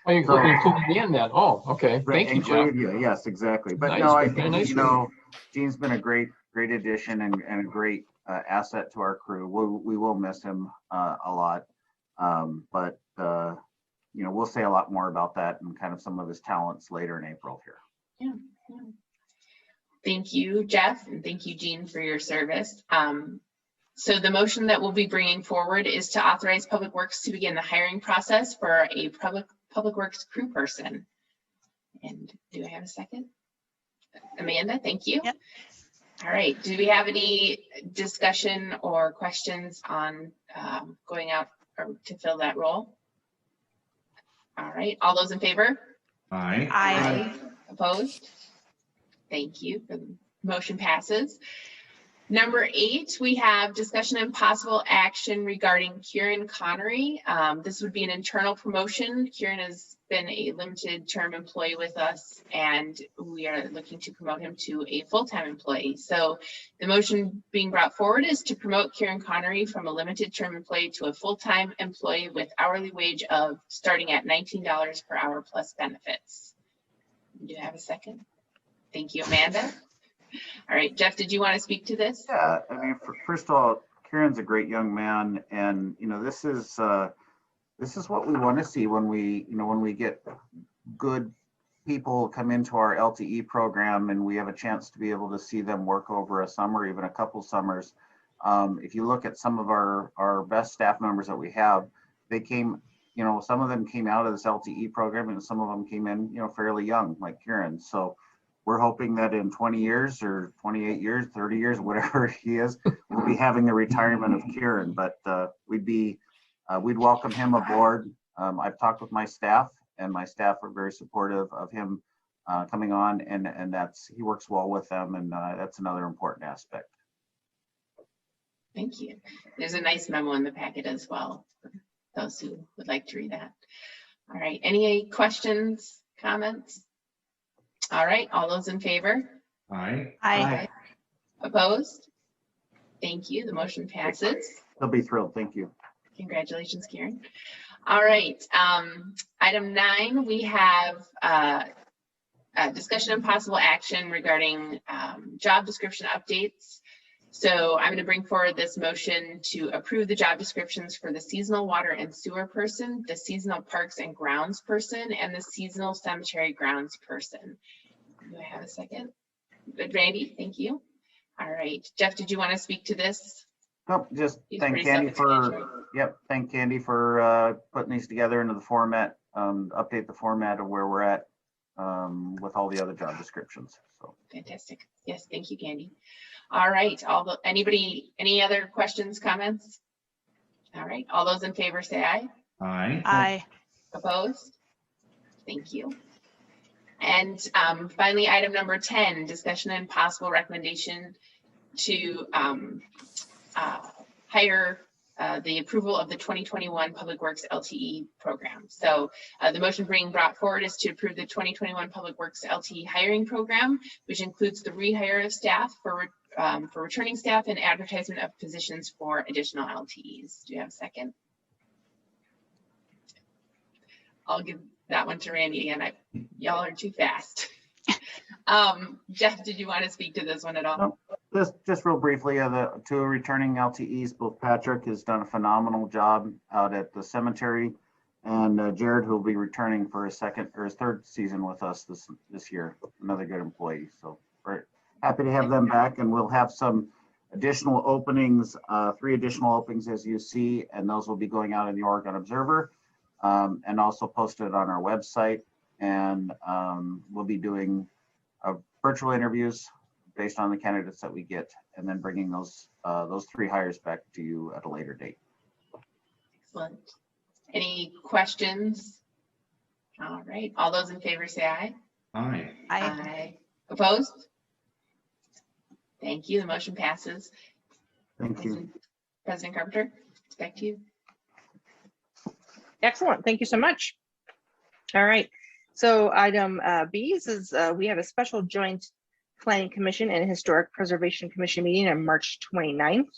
Including me in that. Oh, okay. Thank you, Jeff. Yes, exactly. But Nice. no, I Very think nice. Gene's been a great addition and a great asset to our crew. We will miss him a lot, but we'll say a lot more about that and kind of some of his talents later in April here. Yeah. Thank you, Jeff, and thank you, Gene, for your service. So the motion that we'll be bringing forward is to authorize Public Works to begin the hiring process for a Public Works crew person. And do I have a second? Amanda, thank you. Yep. All right. Do we have any discussion or questions on going out or to fill that role? All right. All those in favor? Aye. Aye. Opposed? Thank you. The motion passes. Number 8, we have discussion and possible action regarding Kieran Connery. This would be an internal promotion. Kieran has been a limited term employee with us, and we are looking to promote him to a full-time employee. So the motion being brought forward is to promote Kieran Connery from a limited term employee to a full-time employee with hourly wage of starting at $19 per hour plus benefits. Do you have a second? Thank you, Amanda. All right, Jeff, did you want to speak to this? Yeah, I mean, first of all, Kieran's a great young man, and this is what we want to see when we get good people come into our LTE program, and we have a chance to be able to see them work over a summer, even a couple summers. If you look at some of our best staff members that we have, they came, some of them came out of this LTE program, and some of them came in, fairly young, like Kieran. So we're hoping that in 20 years or 28 years, 30 years, whatever he is, we'll be having the retirement of Kieran. But we'd welcome him aboard. I've talked with my staff, and my staff are very supportive of him coming on, and he works well with them, and that's another important aspect. Thank you. There's a nice memo in the packet as well, for those who would like to read that. All right, any questions, comments? All right, all those in favor? Aye. Aye. Opposed? Thank you, the motion passes. They'll be thrilled. Thank you. Congratulations, Kieran. All right, item 9, we have discussion and possible action regarding job description updates. So I'm going to bring forward this motion to approve the job descriptions for the seasonal water and sewer person, the seasonal parks and grounds person, and the seasonal cemetery grounds person. Do I have a second? Good, Randy, thank you. All right, Jeff, did you want to speak to this? Nope, just He's thank pretty Candy self-explanatory. thank Candy for putting these together into the format, update the format of where we're at with all the other job descriptions. So Fantastic. Yes, thank you, Candy. All right, any other questions, comments? All right, all those in favor say aye. Aye. Aye. Opposed? Thank you. And finally, item number 10, discussion and possible recommendation to hire the approval of the 2021 Public Works LTE program. So the motion being brought forward is to approve the 2021 Public Works LTE hiring program, which includes the rehire of staff for returning staff and advertisement of positions for additional LTEs. Do you have a second? I'll give that one to Randy again. Y'all are too fast. Jeff, did you want to speak to this one at all? no, just real briefly, the two returning LTEs, both Patrick has done a phenomenal job out at the cemetery, and Jared, who will be returning for his third season with us this year, another good employee. So we're happy to have them back, and we'll have some additional openings, 3 additional openings as you see, and those will be going out in the Oregon Observer, and also posted on our website. And we'll be doing virtual interviews based on the candidates that we get, and then bringing those 3 hires back to you at a later date. Excellent. Any questions? All right, all those in favor say aye. Aye. Aye. Opposed? Thank you, the motion passes. Thank you. President Carpenter, it's back to you. Excellent, thank you so much. All right, so item B is we have a special joint Planning Commission and Historic Preservation Commission meeting on March 29th.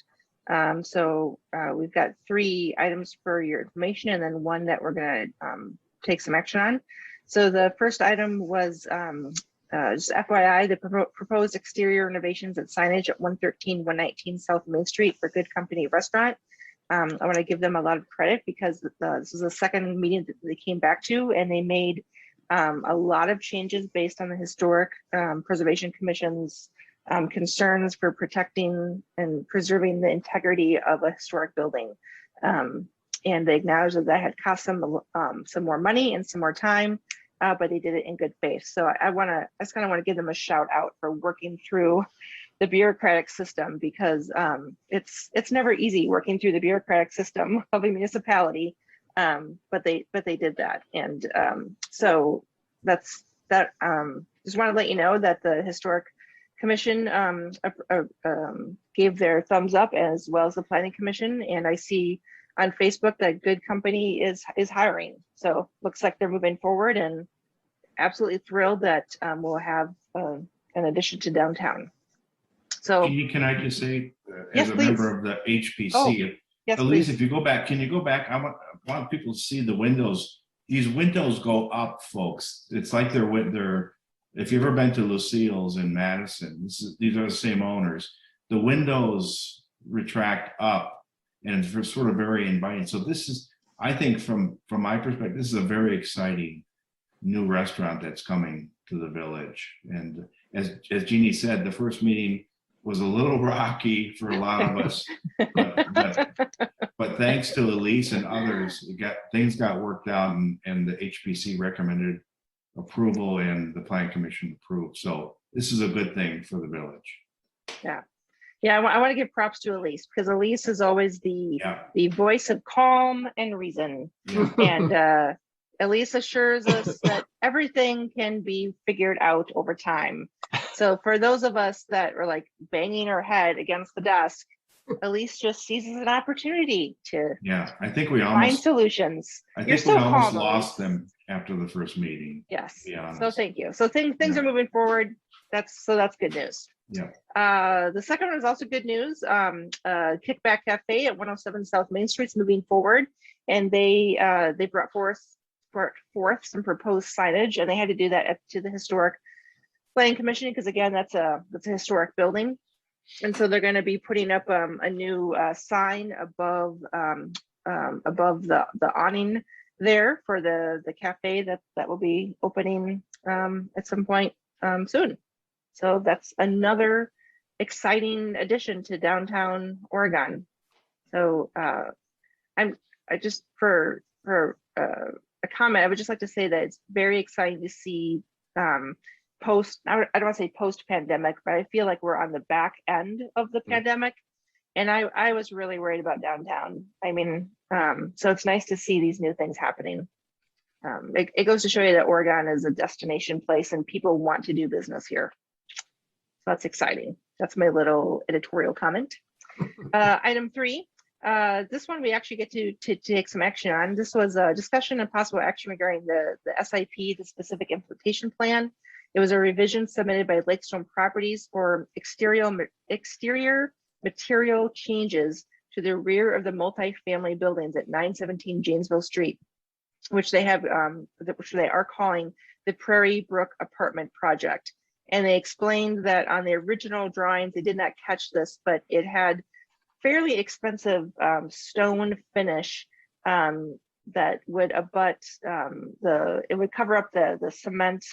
So we've got 3 items for your information, and then 1 that we're going to take some action on. So the first item was just FYI, the proposed exterior renovations and signage at 113-119 South Main Street for Good Company Restaurant. I want to give them a lot of credit because this is the second meeting that they came back to, and they made a lot of changes based on the Historic Preservation Commission's concerns for protecting and preserving the integrity of a historic building. And they acknowledged that had cost them some more money and some more time, but they did it in good faith. So I just kind of want to give them a shout out for working through the bureaucratic system, because it's never easy working through the bureaucratic system of a municipality, but they did that. And so that's that. Just want to let you know that the Historic Commission gave their thumbs up, as well as the planning commission. And I see on Facebook that Good Company is hiring. So looks like they're moving forward, and absolutely thrilled that we'll have an addition to downtown. So Jeannie, can I just say, Yes, as a please. member of the HPC, Oh, yes, Elise, please. if you go back, can you go back? I want people to see the windows. These windows go up, folks. It's like they're, if you've ever been to Lucille's in Madison, these are the same owners. The windows retract up, and it's sort of very inviting. So this is, I think from my perspective, this is a very exciting new restaurant that's coming to the village. And as Jeannie said, the first meeting was a little rocky for a lot of us, but thanks to Elise and others, things got worked out, and the HPC recommended approval and the planning commission approved. So this is a good thing for the village. Yeah, I want to give props to Elise, because Elise is always the voice of calm and reason. Yeah. And Elise assures us that everything can be figured out over time. So for those of us that are like banging our head against the desk, Elise just seizes an opportunity to I think we find almost solutions. I You're think we so almost calm, lost Elise. them after the first meeting. Yes. To be honest. So thank you. So things Yeah. are moving forward. That's good news. Yeah. The second one is also good news. Kickback Cafe at 107 South Main Street is moving forward, and they brought forth some proposed signage, and they had to do that to the historic planning commission, because again, that's a historic building, and so they're going to be putting up a new sign above the awning there for the cafe that will be opening at some point soon. So that's another exciting addition to downtown Oregon. So I just for a comment, I would just like to say that it's very exciting to see post, I don't want to say post pandemic, but I feel like we're on the back end of the pandemic. And I was really worried about downtown. I mean, so it's nice to see these new things happening. It goes to show you that Oregon is a destination place and people want to do business here. So that's exciting. That's my little editorial comment. Item 3, this one we actually get to take some action on. This was a discussion and possible action regarding the SIP, the specific implementation plan. It was a revision submitted by Lakestone Properties for exterior material changes to the rear of the multifamily buildings at 917 Janesville Street, which they are calling the Prairie Brook Apartment Project. And they explained that on the original drawings, they did not catch this, but it had fairly expensive stone finish that would abut it would cover up the cement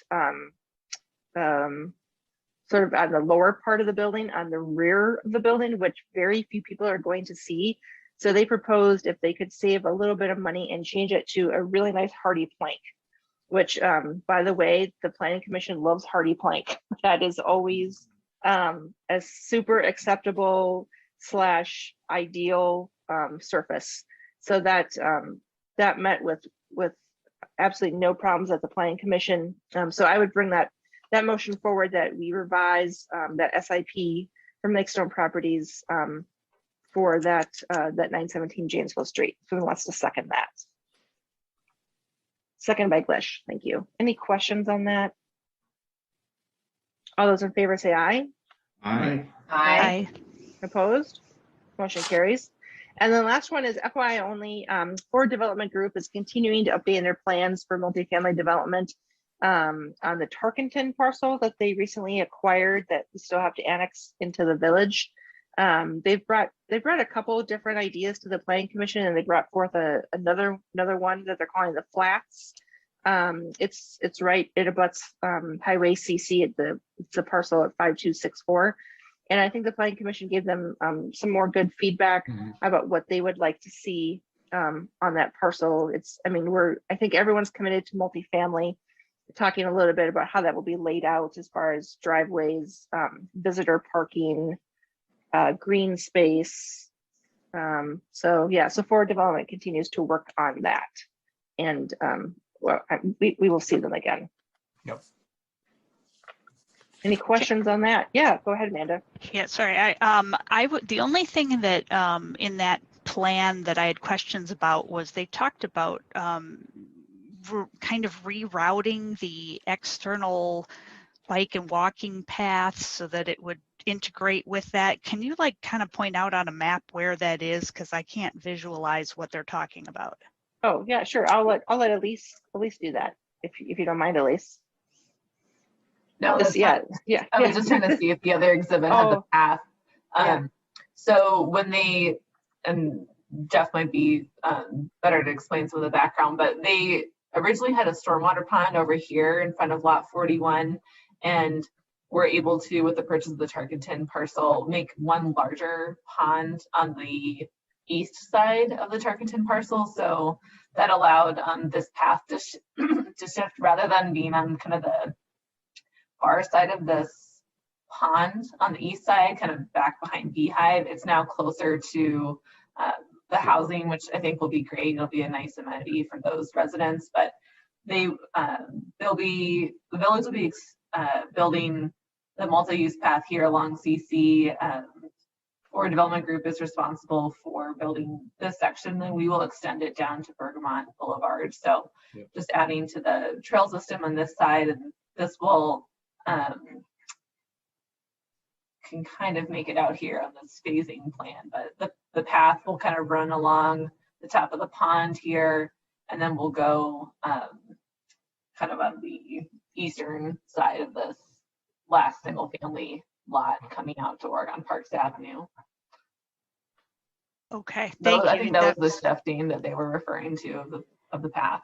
sort of on the lower part of the building, on the rear of the building, which very few people are going to see. So they proposed if they could save a little bit of money and change it to a really nice hardy plank, which by the way, the planning commission loves hardy plank. That is always a super acceptable / ideal surface. So that that met with absolutely no problems at the planning commission. So I would bring that motion forward, that we revise that SIP from Lakestone Properties for that 917 Janesville Street. If someone wants to second that. Second by Glish. Thank you. Any questions on that? All those in favor say aye. Aye. Aye. Opposed? Motion carries. And the last one is FYI only. Ford Development Group is continuing to update their plans for multifamily development on the Tarkenton parcel that they recently acquired that we still have to annex into the village. They've brought a couple of different ideas to the planning commission, and they brought forth another one that they're calling the Flats. It's right, it abuts Highway CC it's a parcel at 5264. And I think the planning commission gave them some more good feedback about what they would like to see on that parcel. I think everyone's committed to multifamily. Talking a little bit about how that will be laid out as far as driveways, visitor parking, green space. So Ford Development continues to work on that, and we will see them again. Yep. Any questions on that? Yeah, go ahead, Amanda. Yeah, sorry. I would, the only thing that in that plan that I had questions about was they talked about kind of rerouting the external bike and walking paths so that it would integrate with that. Can you like kind of point out on a map where that is? Because I can't visualize what they're talking about. Oh, yeah, sure. I'll let Elise do that if you don't mind, Elise. No, that's Yeah, fine. yeah. I was just trying to see if the other exhibit had the path. Yeah. So when they, and Jeff might be better to explain some of the background, but they originally had a stormwater pond over here in front of lot 41, and were able to, with the purchase of the Tarkenton parcel, make one larger pond on the east side of the Tarkenton parcel. So that allowed this path to shift rather than being on kind of the far side of this pond on the east side, kind of back behind Beehive. It's now closer to the housing, which I think will be great. It'll be a nice amenity for those residents, but the village will be building the multi-use path here along CC. Or development group is responsible for building this section, then we will extend it down to Bergamot Boulevard. So just adding to the trail system on this side, and this will can kind of make it out here on this phasing plan, but the path will kind of run along the top of the pond here, and then we'll go kind of on the eastern side of this last single family lot coming out to Oregon Parks Avenue. Okay, thank you. I think that was the shifting that they were referring to of the path.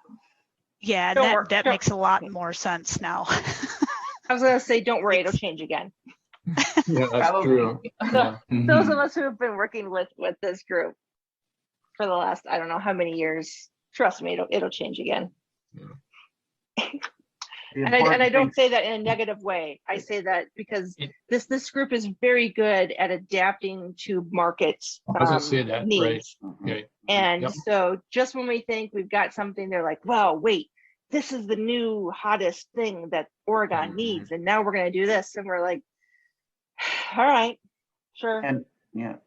Yeah, that makes a lot more sense now. I was gonna say, don't worry, it'll change again. Yeah, that's true. Yeah. Those of us who have been working with this group for the last, I don't know how many years, trust me, it'll change again. And I don't say that in a negative way. I say that because this group is very good at adapting to market I was gonna say that, needs. right? Okay. And so just when we think we've got something, they're like, well, wait, this is the new hottest thing that Oregon needs. And now we're going to do this. And we're like, all right, sure. And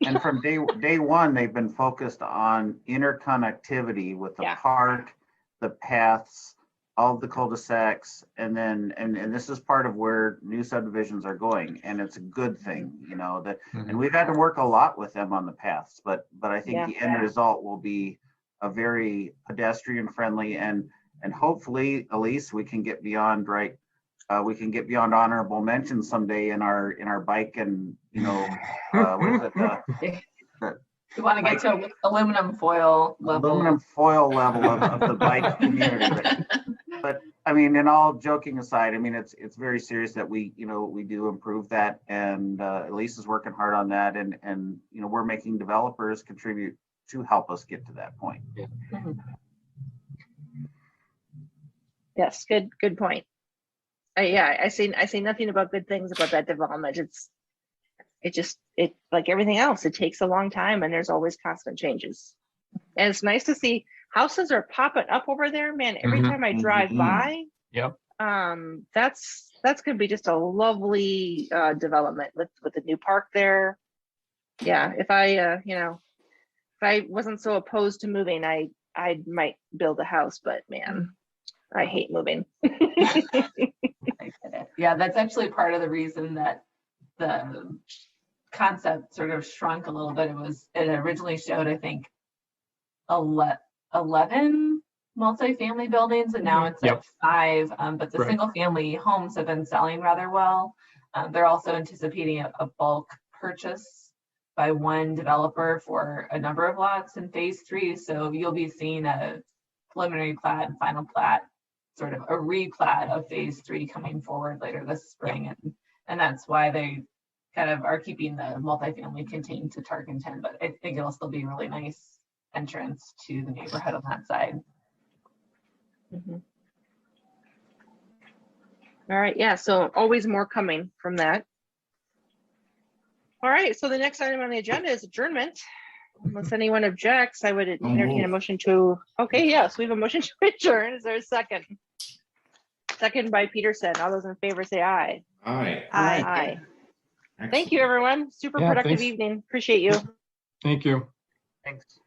and from day one, they've been focused on interconnectivity with the park, the paths, all of the cul-de-sacs, and then and this is part of where new subdivisions are going, and it's a good thing, you know, that and we've had to work a lot with them on the paths, but I think the end result will be a very pedestrian friendly, and hopefully, Elise, we can get beyond we can get beyond honorable mention someday in our bike and, you know, what is it? We want to get to aluminum foil level. Aluminum foil level of the bike community. But I mean, and all joking aside, I mean, it's very serious that we do improve that, and Elise is working hard on that, and you know, we're making developers contribute to help us get to that point. Yes, good point. I say nothing about good things about that development. It like everything else, it takes a long time, and there's always constant changes. And it's nice to see houses are popping up over there, man. Every time I drive by, that's gonna be just a lovely development with the new park there. Yeah, if I wasn't so opposed to moving, I might build a house, but man, I hate moving. Yeah, that's actually part of the reason that the concept sort of shrunk a little bit. It originally showed, I think, 11 multifamily buildings, and now it's at 5. But the single family homes have been selling rather well. They're also anticipating a bulk purchase by one developer for a number of lots in phase 3. So you'll be seeing a preliminary plat and final plat, sort of a replat of phase 3 coming forward later this spring. And that's why they kind of are keeping the multifamily contained to Tarkenton, but I think it'll still be a really nice entrance to the neighborhood on that side. All right, yeah, so always more coming from that. All right, so the next item on the agenda is adjournment. Unless anyone objects, I would entertain a motion to, okay, yes, we have a motion to adjourn. Is there a second? second by Peterson. All those in favor say aye. Aye. Aye. Thank you, Excellent. everyone. Super Yeah, productive thanks. evening. Appreciate you. Thank you. Thanks.